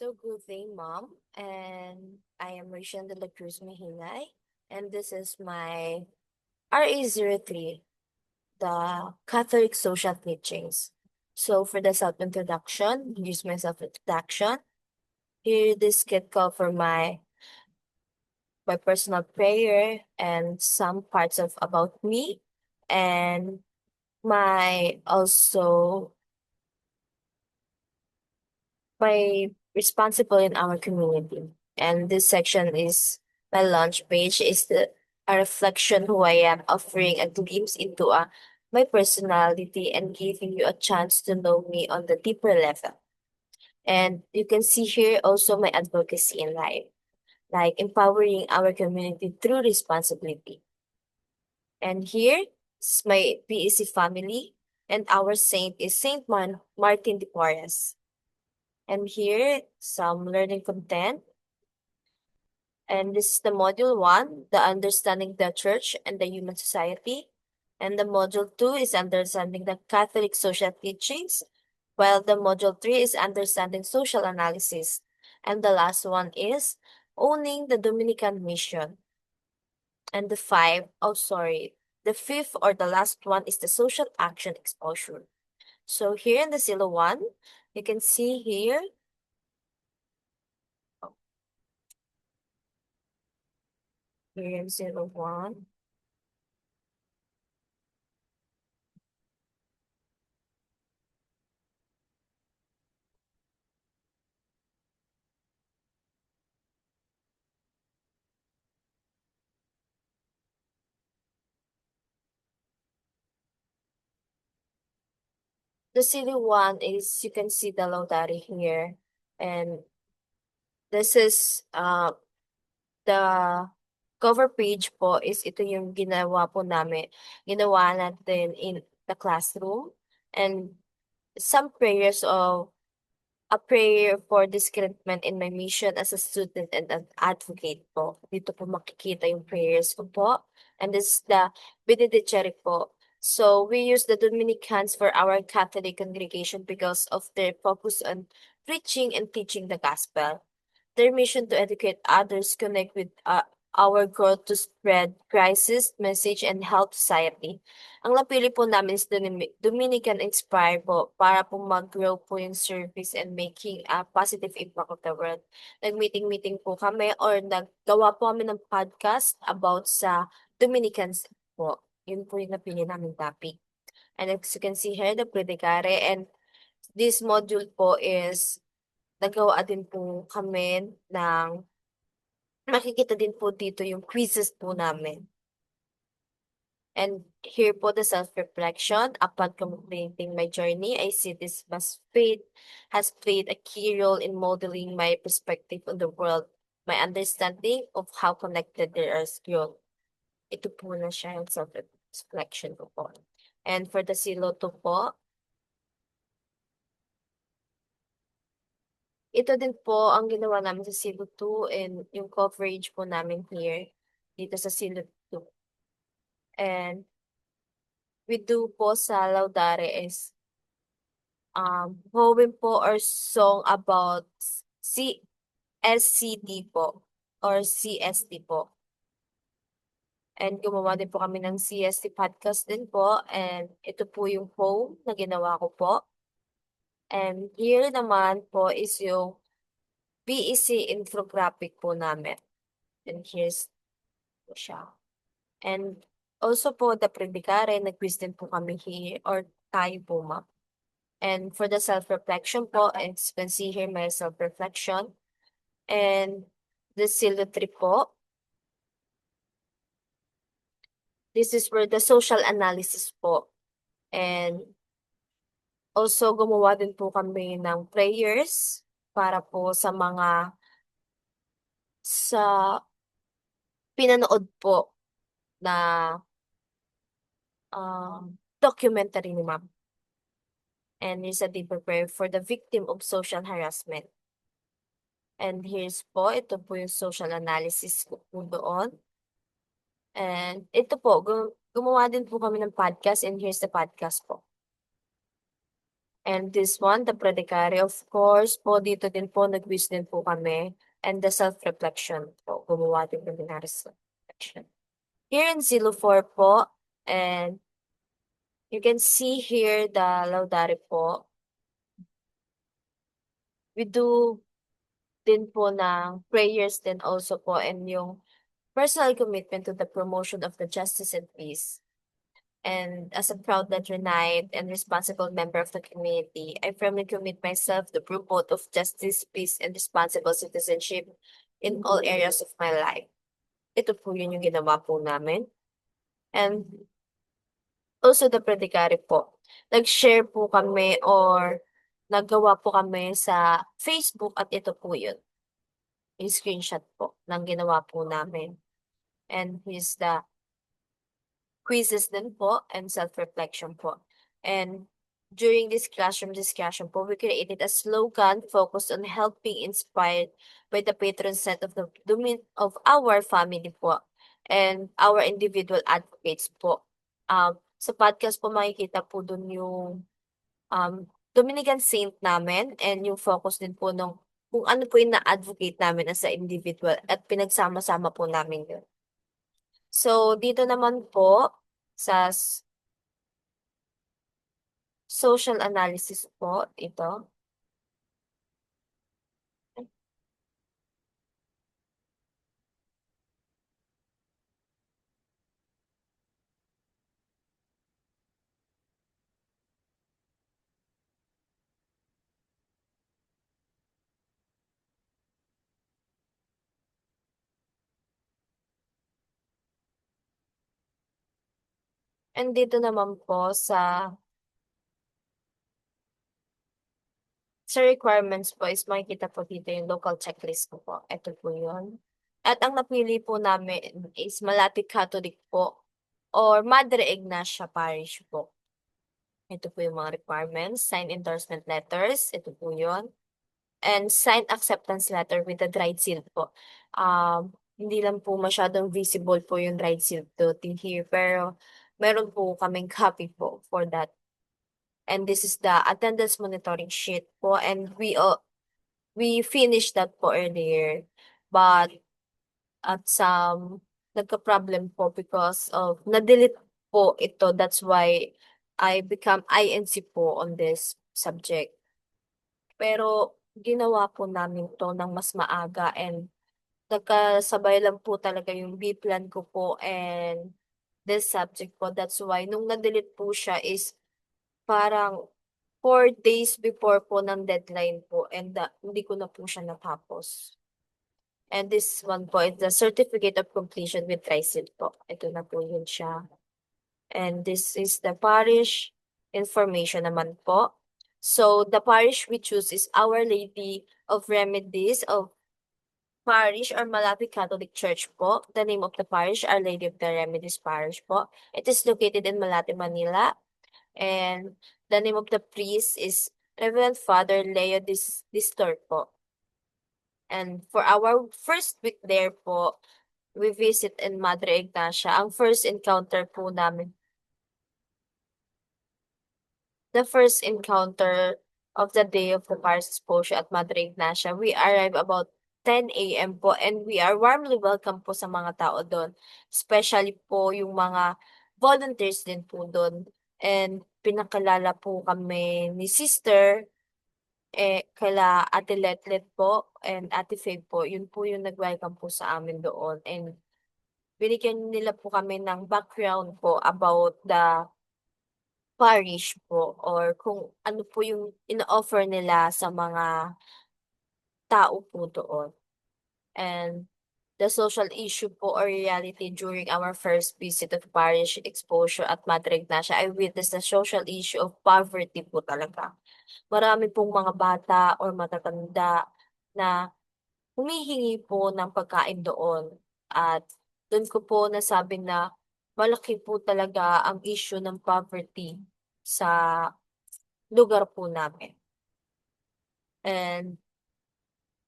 So good day, Mom. And I am Rachel de la Cruz Mahinay. And this is my RA03, the Catholic Social Teachings. So for the self-introduction, here's my self-introduction. Here this get call for my personal prayer and some parts of about me and my also my responsible in our community. And this section is my launch page is a reflection who I am, offering a glimpse into my personality and giving you a chance to know me on the deeper level. And you can see here also my advocacy in life, like empowering our community through responsibility. And here is my PEC family, and our saint is Martin de Porres. And here, some learning content. And this is the module one, the understanding the church and the human society. And the module two is understanding the Catholic social teachings, while the module three is understanding social analysis. And the last one is owning the Dominican mission. And the fifth or the last one is the social action exposure. So here in the silo one, you can see here, here in silo one, the city one is you can see the Lautari here. And this is the cover page po is ito yung ginawa po namin. Ginawa natin in the classroom. And some prayers of a prayer for discouragement in my mission as a student and an advocate po. Dito po makikita yung prayers ko po. And this is the benedictory po. So we use the Dominicans for our Catholic congregation because of their focus on preaching and teaching the gospel. Their mission to educate others connect with our goal to spread Christ's message and help society. Ang napili po namin is Dominican Inspire po para po mag-grow po yung service and making a positive impact of the world. Nag-meeting-meeting po kami or naggawa po kami ng podcast about sa Dominicans po. Yun po yung napili namin topic. And as you can see here, the Predicare, and this module po is nagawa din po kami ng makikita din po dito yung quizzes po namin. And here po the self-reflection. Upon completing my journey, I see this faith has played a key role in modeling my perspective on the world, my understanding of how connected there are grown. Ito po na siya yung self-reflection ko po. And for the silo 2 po, ito din po ang ginawa namin sa Silo 2 and yung coverage po namin here dito sa Silo 2. And we do po sa Laudare is poem po or song about CSCD po or CSD po. And gumawa din po kami ng CSD podcast din po, and ito po yung poem na ginawa ko po. And here naman po is yung BEC infographic po namin. And here's po siya. And also po, the Predicare, nag-quiz din po kami here, or tayo po, ma'am. And for the self-reflection po, as you can see here, my self-reflection. And the Silo 3 po, this is where the social analysis po. And also, gumawa din po kami ng prayers para po sa pinanood po na documentary ni ma'am. And here's a deeper prayer for the victim of social harassment. And here's po, ito po yung social analysis ko po doon. And ito po, gumawa din po kami ng podcast, and here's the podcast po. And this one, the Pradicare, of course po, dito din po, nag-quiz din po kami. And the self-reflection po, gumawa din kami ng self-reflection. Here in Zilo 4 po, and you can see here the Laudare po. We do din po ng prayers din also po and yung personal commitment to the promotion of the justice and peace. And as a proud Latrinite and responsible member of the community, I firmly commit myself to promote of justice, peace, and responsible citizenship in all areas of my life. Ito po yun yung ginawa po namin. And also the Predicare po. Nag-share po kami or naggawa po kami sa Facebook at ito po yun. Yung screenshot po ng ginawa po namin. And here's the quizzes din po and self-reflection po. And during this classroom discussion po, we created a slogan focused on helping inspired by the patron saint of the domain of our family po and our individual advocates po. Sa podcast po makikita po dun yung Dominican saint namin and yung focus din po nung kung ano po yung na-advocate namin as a individual at pinagsama-sama po namin yun. So, dito naman po sa social analysis po, ito. And dito naman po sa requirements po is makikita po dito yung local checklist ko po. Ito po yun. At ang napili po namin is Malapit Catholic po or Madre Ignacia Parish po. Ito po yung mga requirements. Sign endorsement letters. Ito po yun. And sign acceptance letter with the dried seal po. Hindi lang po masyadong visible po yung dried seal to here. Pero meron po kaming copy po for that. And this is the attendance monitoring sheet po. And we finished that po earlier. But at some nagka-problem po because of na-delete po ito. That's why I become INC po on this subject. Pero ginawa po namin 'to ng mas maaga and nagkasabay lang po talaga yung B-plan ko po and this subject po. That's why nung na-delete po siya is parang 4 days before po ng deadline po and hindi ko na po siya natapos. And this one po is the certificate of completion with TriSID po. Ito na po yun siya. And this is the parish information naman po. So, the parish we choose is Our Lady of Remedies of Parish or Malapit Catholic Church po. The name of the parish, Our Lady of the Remedies Parish po. It is located in Malate, Manila. And the name of the priest is Reverend Father Leo Distor po. And for our first week there po, we visit in Madre Ignacia. Ang first encounter po namin the first encounter of the day of the parish exposure at Madre Ignacia, we arrive about 10 a.m. po and we are warmly welcome po sa mga tao doon. Especially po yung mga volunteers din po doon. And pinakalala po kami ni Sister, kala Ate Letlet po and Ate Faye po. Yun po yung nag-welcome po sa amin doon. And binigyan nila po kami ng background po about the parish po or kung ano po yung ino-offer nila sa mga tao po doon. And the social issue po or reality during our first visit of parish exposure at Madre Ignacia, I witnessed the social issue of poverty po talaga. Marami pong mga bata or matatanda na humihingi po ng pagkain doon. At doon ko po nasabi na malaki po talaga ang issue ng poverty sa lugar po namin. And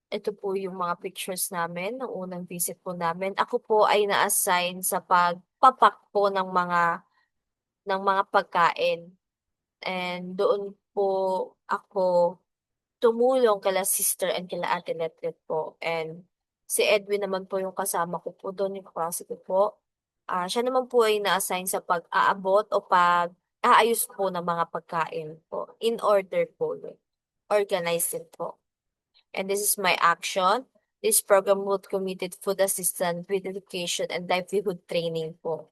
ito po yung mga pictures namin nung unang visit po namin. Ako po ay na-assign sa pagpapak po ng mga pagkain. And doon po ako tumulong kila sister and kila Ate Letlet po. And si Edwin naman po yung kasama ko po dun, yung kaklase ko po. Siya naman po ay na-assign sa pag-aabot o pag-aayos po ng mga pagkain po. In order po yun. Organized din po. And this is my action. This program would committed food assistant with education and livelihood training po.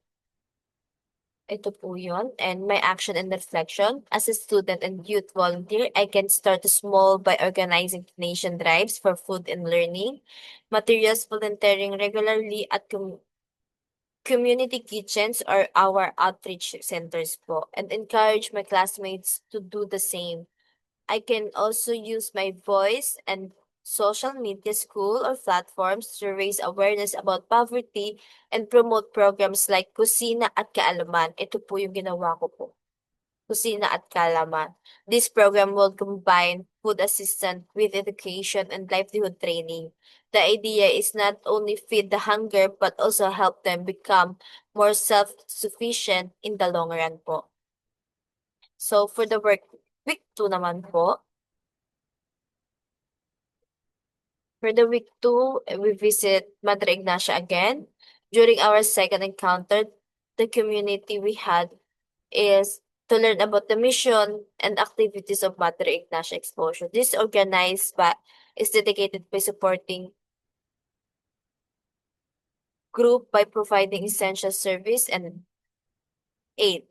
Ito po yun. And my action and reflection. As a student and youth volunteer, I can start small by organizing donation drives for food and learning, materials volunteering regularly at community kitchens or our outreach centers po, and encourage my classmates to do the same. I can also use my voice and social media school or platforms to raise awareness about poverty and promote programs like Kusina at Kaalaman. Ito po yung ginawa ko po. Kusina at Kaalaman. This program will combine food assistance with education and livelihood training. The idea is not only feed the hunger but also help them become more self-sufficient in the long run po. So for the work week 2 naman po, for the week 2, we visit Madre Ignacia again. During our second encounter, the community we had is to learn about the mission and activities of Madre Ignacia Exposure. This organized by is dedicated by supporting group by providing essential service and aid.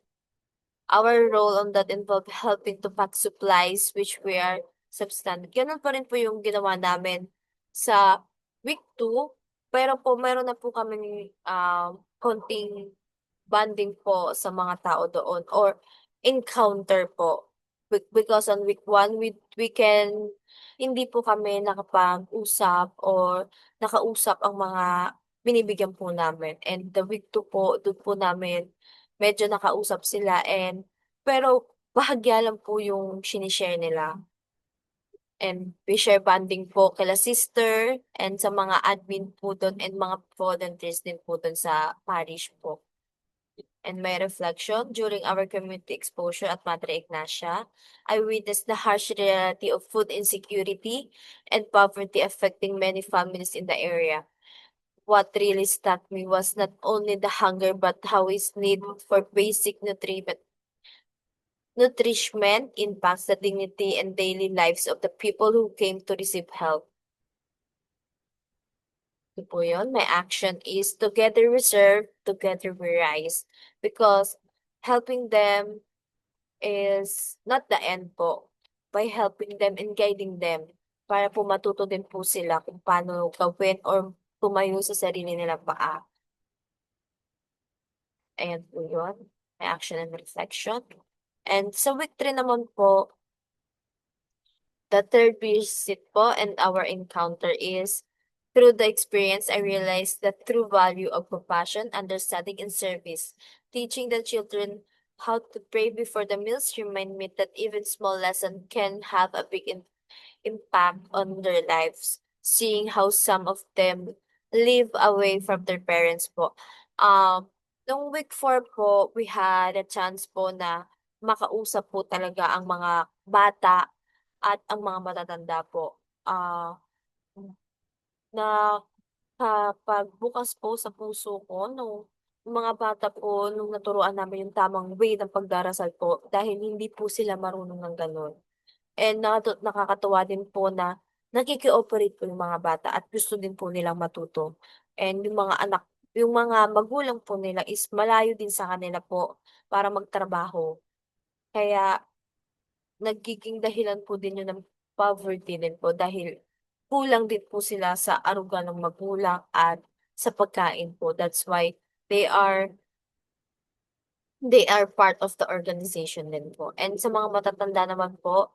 Our role on that involved helping to pack supplies which we are substandard. Ganun pa rin po yung ginawa namin sa week 2, pero po meron na po kaming konting bonding po sa mga tao doon or encounter po. Because on week 1, we can hindi po kami nakapag-usap or nakausap ang mga binibigyan po namin. And the week 2 po, doon po namin medyo nakausap sila pero bahagya lang po yung sinishare nila. And we share bonding po kila sister and sa mga admin po doon and mga volunteers din po doon sa parish po. And my reflection during our community exposure at Madre Ignacia, I witnessed the harsh reality of food insecurity and poverty affecting many families in the area. What really struck me was not only the hunger but how its need for basic nourishment impacts the dignity and daily lives of the people who came to receive help. Ito po yun. My action is together we serve, together we rise. Because helping them is not the end po. By helping them and guiding them para po matuto din po sila kung paano gawin or tumayo sa sarili nilang paa. Ayan po yun. My action and reflection. And sa week 3 naman po, the third visit po and our encounter is through the experience, I realized the true value of compassion, understanding, and service. Teaching the children how to pray before the meals remind me that even small lesson can have a big impact on their lives. Seeing how some of them live away from their parents po. Nung week 4 po, we had a chance po na makausap po talaga ang mga bata at ang mga matatanda po. Nakapagbukas po sa puso ko nung mga bata po nung naturuan namin yung tamang way ng pagdarasal po dahil hindi po sila marunong ng gano'n. And nakakatuwa din po na nagki-cooperate po yung mga bata at gusto din po nilang matuto. And yung mga magulang po nila is malayo din sa kanila po para magtrabaho. Kaya nagiging dahilan po din yun ng poverty din po dahil kulang din po sila sa aruga ng magulang at sa pagkain po. That's why they are they are part of the organization din po. And sa mga matatanda naman po,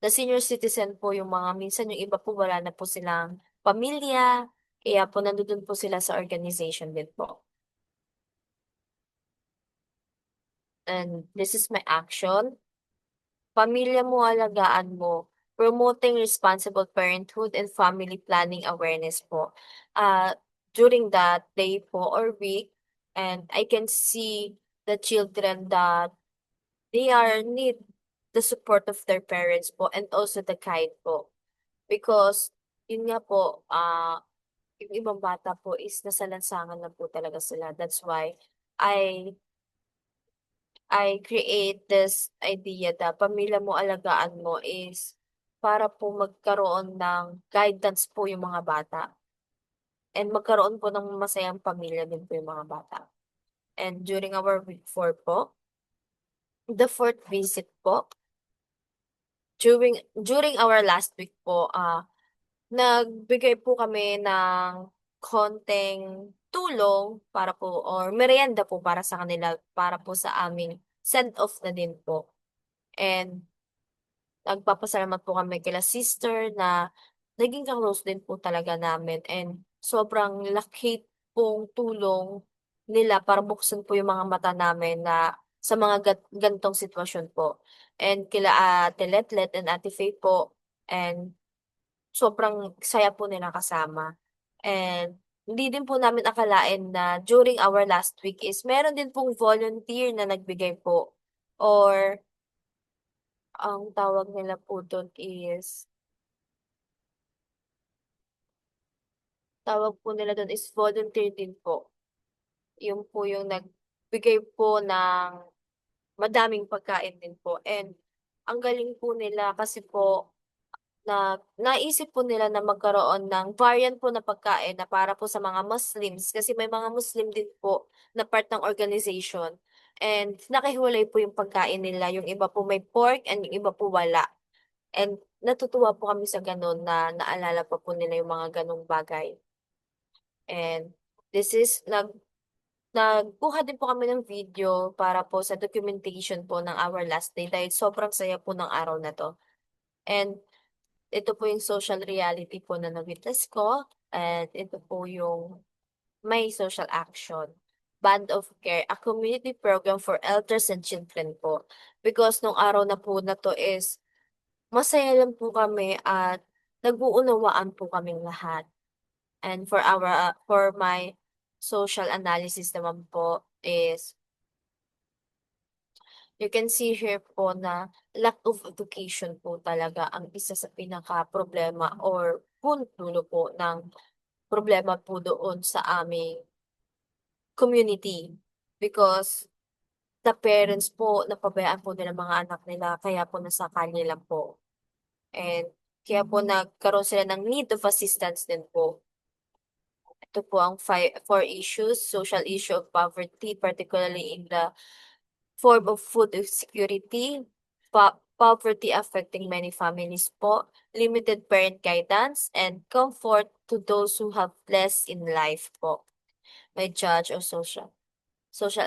the senior citizen po yung mga minsan yung iba po wala na po silang pamilya, kaya po nandun po sila sa organization din po. And this is my action. Pamilya mo, alagaan mo. Promoting responsible parenthood and family planning awareness po. During that day po or week, and I can see the children that they are need the support of their parents po and also the guide po. Because yun nga po, yung ibang bata po is nasa lansangan na po talaga sila. That's why I I create this idea na pamilya mo, alagaan mo is para po magkaroon ng guidance po yung mga bata and magkaroon po ng masayang pamilya din po yung mga bata. And during our week 4 po, the fourth visit po, during our last week po, nagbigay po kami ng konting tulong para po or merienda po para sa kanila, para po sa aming send-off na din po. And nagpapasalamat po kami kila sister na naging ka-close din po talaga namin and sobrang laki pong tulong nila para buksan po yung mga mata namin na sa mga ganitong sitwasyon po. And kila Ate Letlet and Ate Faye po and sobrang saya po nila kasama. And hindi din po namin akalain na during our last week is meron din pong volunteer na nagbigay po or ang tawag nila po dun is tawag po nila dun is volunteer din po. Yun po yung nagbigay po ng madaming pagkain din po and ang galing po nila kasi po naisip po nila na magkaroon ng variant po na pagkain na para po sa mga Muslims kasi may mga Muslim din po na part ng organization and nakahiwalay po yung pagkain nila, yung iba po may pork and yung iba po wala. And natutuwa po kami sa gano'n na naalala pa po nila yung mga gano'ng bagay. And this is nagkuha din po kami ng video para po sa documentation po ng our last day dahil sobrang saya po ng araw na 'to. And ito po yung social reality po na na-witness ko and ito po yung may social action. Band of Care, a community program for elders and children po. Because nung araw na po na 'to is masaya lang po kami at nag-uunawaan po kaming lahat. And for my social analysis naman po is you can see here po na lack of education po talaga ang isa sa pinaka-problema or punot-dulo po ng problema po doon sa aming community. Because the parents po, napabayaan po nila mga anak nila kaya po nasa kalye lang po. And kaya po nagkaroon sila ng need of assistance din po. Ito po ang four issues, social issue of poverty, particularly in the form of food insecurity, poverty affecting many families po, limited parent guidance, and comfort to those who have less in life po. May judge or social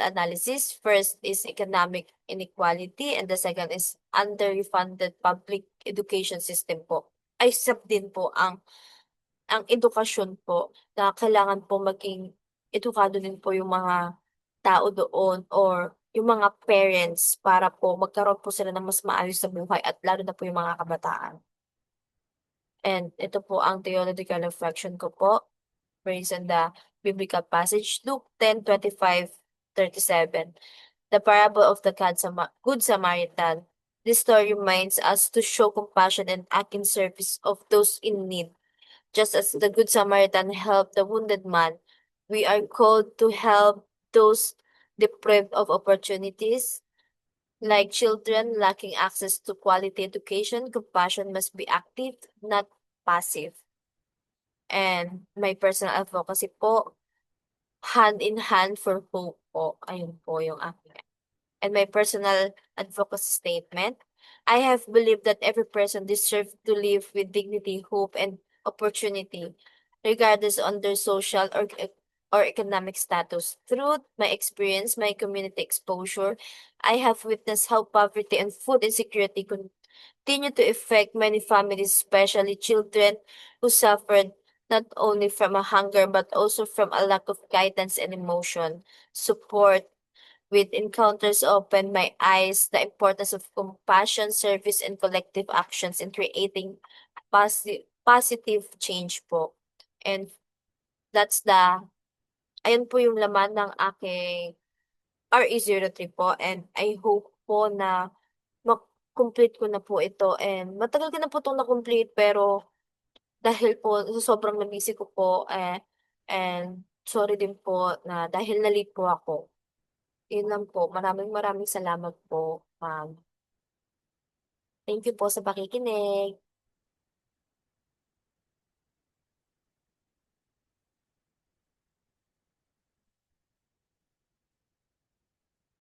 analysis. First is economic inequality and the second is underfunded public education system po. Ay sab din po ang edukasyon po na kailangan po maging edukado din po yung mga tao doon or yung mga parents para po magkaroon po sila ng mas maayos sa buhay at lalo na po yung mga kabataan. And ito po ang theological reflection ko po based on the biblical passage, Luke 10:25-37. The parable of the Good Samaritan. This story reminds us to show compassion and act in service of those in need. Just as the Good Samaritan helped the wounded man, we are called to help those deprived of opportunities. Like children lacking access to quality education, compassion must be active, not passive. And my personal advocacy po, hand in hand for hope po. Ayun po yung aking. And my personal advocacy statement, I have believed that every person deserves to live with dignity, hope, and opportunity, regardless on their social or economic status. Through my experience, my community exposure, I have witnessed how poverty and food insecurity continue to affect many families, especially children who suffered not only from a hunger but also from a lack of guidance and emotion support. With encounters opened my eyes the importance of compassion, service, and collective actions in creating positive change po. And that's ayun po yung laman ng aking RE03 po and I hope po na complete ko na po ito and matagal ko na po 'tong na-complete pero dahil po sa sobrang na-busy ko po, and sorry din po na dahil na-late po ako. Yun lang po, maraming maraming salamat po, ma'am. Thank you po sa pakikinig.